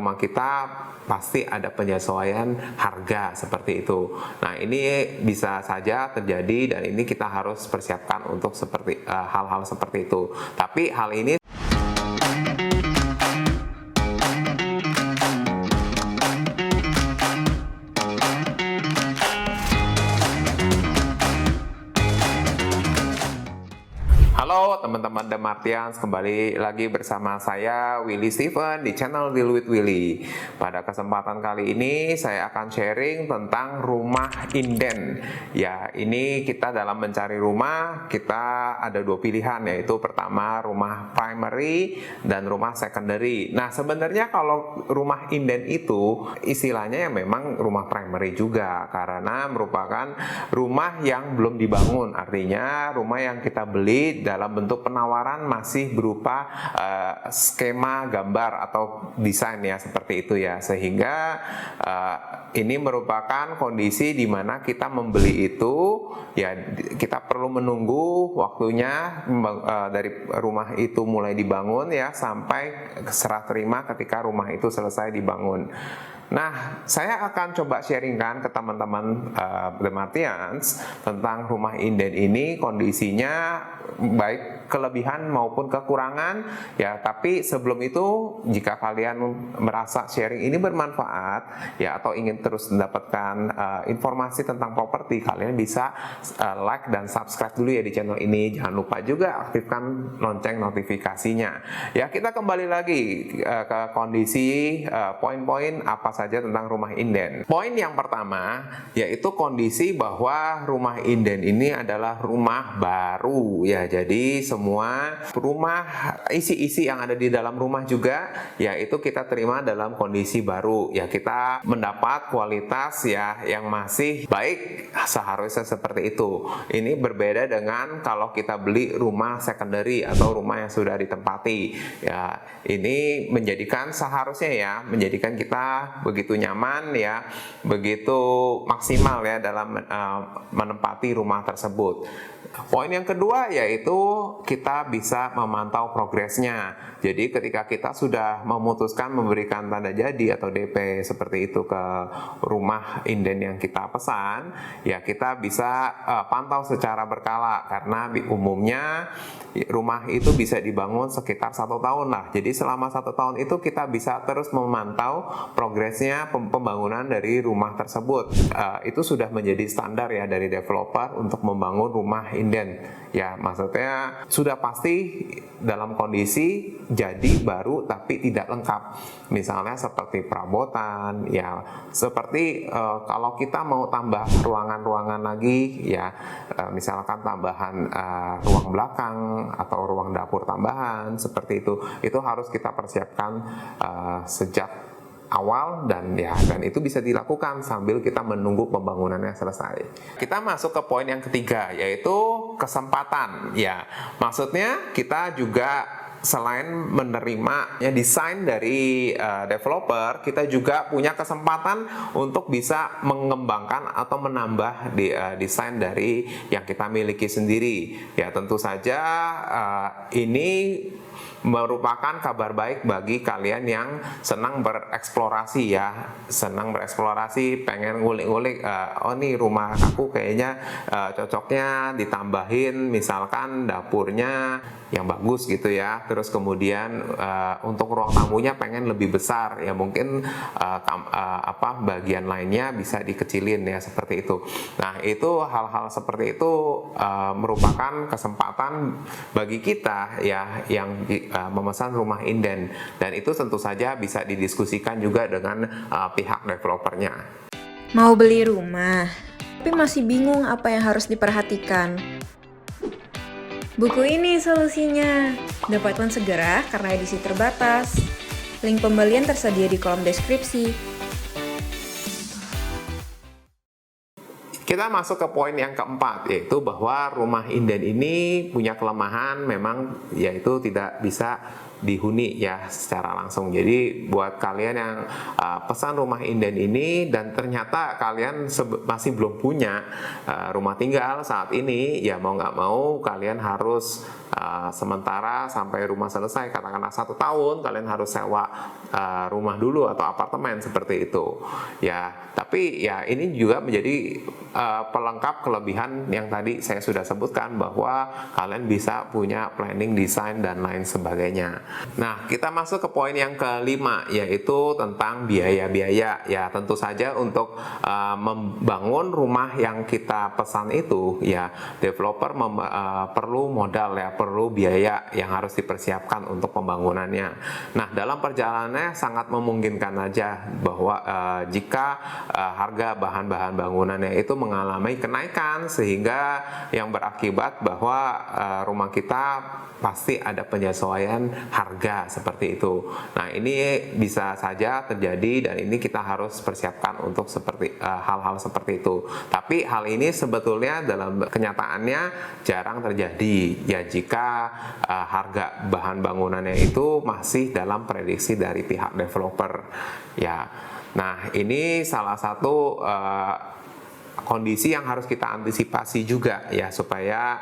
rumah kita pasti ada penyesuaian harga seperti itu. Nah, ini bisa saja terjadi dan ini kita harus persiapkan untuk seperti hal-hal seperti itu. Tapi hal ini Halo teman-teman The Martians, kembali lagi bersama saya Willy Steven di channel Deal with Willy. Pada kesempatan kali ini saya akan sharing tentang rumah inden. Ya, ini kita dalam mencari rumah, kita ada dua pilihan, yaitu pertama rumah primary dan rumah secondary. Nah, sebenarnya kalau rumah inden itu istilahnya ya memang rumah primary juga, karena merupakan rumah yang belum dibangun. Artinya rumah yang kita beli dalam bentuk penawaran masih berupa skema gambar atau desain ya, seperti itu ya, sehingga ini merupakan kondisi di mana kita membeli itu ya, kita perlu menunggu waktunya dari rumah itu mulai dibangun ya sampai serah terima ketika rumah itu selesai dibangun. Nah, saya akan coba sharingkan ke teman-teman The Martians tentang rumah inden ini, kondisinya baik kelebihan maupun kekurangan ya. Tapi sebelum itu, jika kalian merasa sharing ini bermanfaat ya, atau ingin terus mendapatkan informasi tentang properti, kalian bisa like dan subscribe dulu ya di channel ini. Jangan lupa juga aktifkan lonceng notifikasinya ya. Kita kembali lagi ke kondisi poin-poin apa saja tentang rumah inden. Poin yang pertama yaitu kondisi bahwa rumah inden ini adalah rumah baru ya. Jadi semua rumah, isi-isi yang ada di dalam rumah juga ya, itu kita terima dalam kondisi baru ya. Kita mendapat kualitas ya yang masih baik, seharusnya seperti itu. Ini berbeda dengan kalau kita beli rumah secondary atau rumah yang sudah ditempati ya. Ini menjadikan seharusnya ya, menjadikan kita begitu nyaman ya, begitu maksimal ya dalam menempati rumah tersebut. Poin yang kedua yaitu kita bisa memantau progresnya. Jadi ketika kita sudah memutuskan memberikan tanda jadi atau DP seperti itu ke rumah inden yang kita pesan, ya kita bisa pantau secara berkala, karena umumnya rumah itu bisa dibangun sekitar 1 tahun lah. Jadi selama 1 tahun itu kita bisa terus memantau progresnya pembangunan dari rumah tersebut. Itu sudah menjadi standar ya dari developer untuk membangun rumah inden ya, maksudnya sudah pasti dalam kondisi jadi baru tapi tidak lengkap, misalnya seperti perabotan ya, seperti kalau kita mau tambah ruangan-ruangan lagi ya, misalkan tambahan ruang belakang atau ruang dapur tambahan seperti itu harus kita persiapkan sejak awal dan itu bisa dilakukan sambil kita menunggu pembangunannya selesai. Kita masuk ke poin yang ketiga, yaitu kesempatan ya. Maksudnya kita juga selain menerima ya desain dari developer, kita juga punya kesempatan untuk bisa mengembangkan atau menambah desain dari yang kita miliki sendiri. Ya, tentu saja ini merupakan kabar baik bagi kalian yang senang bereksplorasi ya, pengen ngulik-ngulik, oh nih rumah aku kayaknya cocoknya ditambahin misalkan dapurnya yang bagus gitu ya, terus kemudian untuk ruang tamunya pengen lebih besar ya, mungkin bagian lainnya bisa dikecilin ya, seperti itu. Nah, itu hal-hal seperti itu merupakan kesempatan bagi kita ya yang memesan rumah inden, dan itu tentu saja bisa didiskusikan juga dengan pihak developernya. Mau beli rumah, tapi masih bingung apa yang harus diperhatikan. Buku ini solusinya. Dapatkan segera karena edisi terbatas. Link pembelian tersedia di kolom deskripsi. Kita masuk ke poin yang keempat, yaitu bahwa rumah inden ini punya kelemahan, memang yaitu tidak bisa dihuni ya secara langsung. Jadi buat kalian yang pesan rumah inden ini dan ternyata kalian masih belum punya rumah tinggal saat ini, ya mau nggak mau kalian harus sementara sampai rumah selesai, katakanlah 1 tahun kalian harus sewa rumah dulu atau apartemen seperti itu ya. Tapi ya ini juga menjadi pelengkap kelebihan yang tadi saya sudah sebutkan, bahwa kalian bisa punya planning, desain dan lain sebagainya. Nah, kita masuk ke poin yang kelima, yaitu tentang biaya-biaya. Ya, tentu saja untuk membangun rumah yang kita pesan itu, ya developer perlu modal ya, perlu biaya yang harus dipersiapkan untuk pembangunannya. Nah, dalam perjalanannya sangat memungkinkan aja bahwa jika harga bahan-bahan bangunannya itu mengalami kenaikan, sehingga yang berakibat bahwa rumah kita pasti ada penyesuaian harga seperti itu. Nah, ini bisa saja terjadi dan ini kita harus persiapkan untuk seperti hal-hal seperti itu. Tapi hal ini sebetulnya dalam kenyataannya jarang terjadi ya, jika harga bahan bangunannya itu masih dalam prediksi dari pihak developer ya. Nah, ini salah satu kondisi yang harus kita antisipasi juga ya, supaya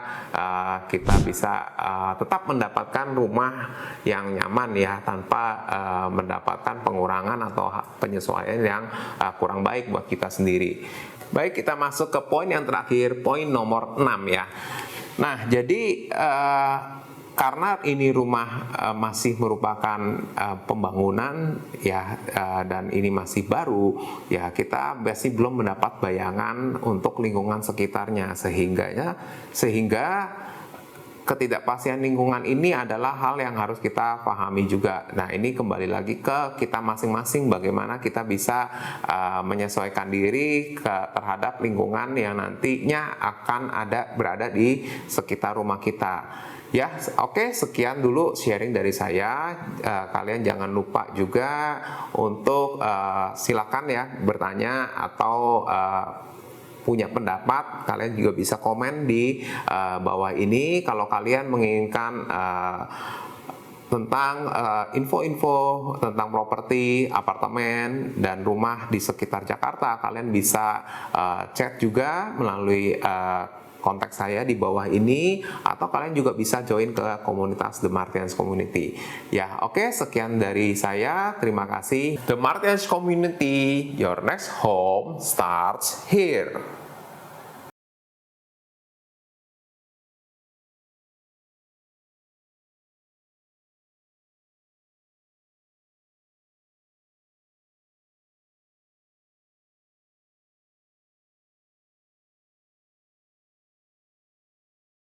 kita bisa tetap mendapatkan rumah yang nyaman ya, tanpa mendapatkan pengurangan atau penyesuaian yang kurang baik buat kita sendiri. Baik, kita masuk ke poin yang terakhir, poin nomor 6 ya. Nah, jadi karena ini rumah masih merupakan pembangunan ya, dan ini masih baru ya, kita masih belum mendapat bayangan untuk lingkungan sekitarnya, sehingga ketidakpastian lingkungan ini adalah hal yang harus kita pahami juga. Nah, ini kembali lagi ke kita masing-masing, bagaimana kita bisa menyesuaikan diri terhadap lingkungan yang nantinya akan berada di sekitar rumah kita. Ya, oke, sekian dulu sharing dari saya. Kalian jangan lupa juga untuk silakan ya bertanya atau punya pendapat. Kalian juga bisa komen di bawah ini kalau kalian menginginkan tentang info-info tentang properti, apartemen, dan rumah di sekitar Jakarta. Kalian bisa chat juga melalui kontak saya di bawah ini, atau kalian juga bisa join ke komunitas The Martians Community. Ya, oke, sekian dari saya. Terima kasih. The Martians Community, your next home starts here.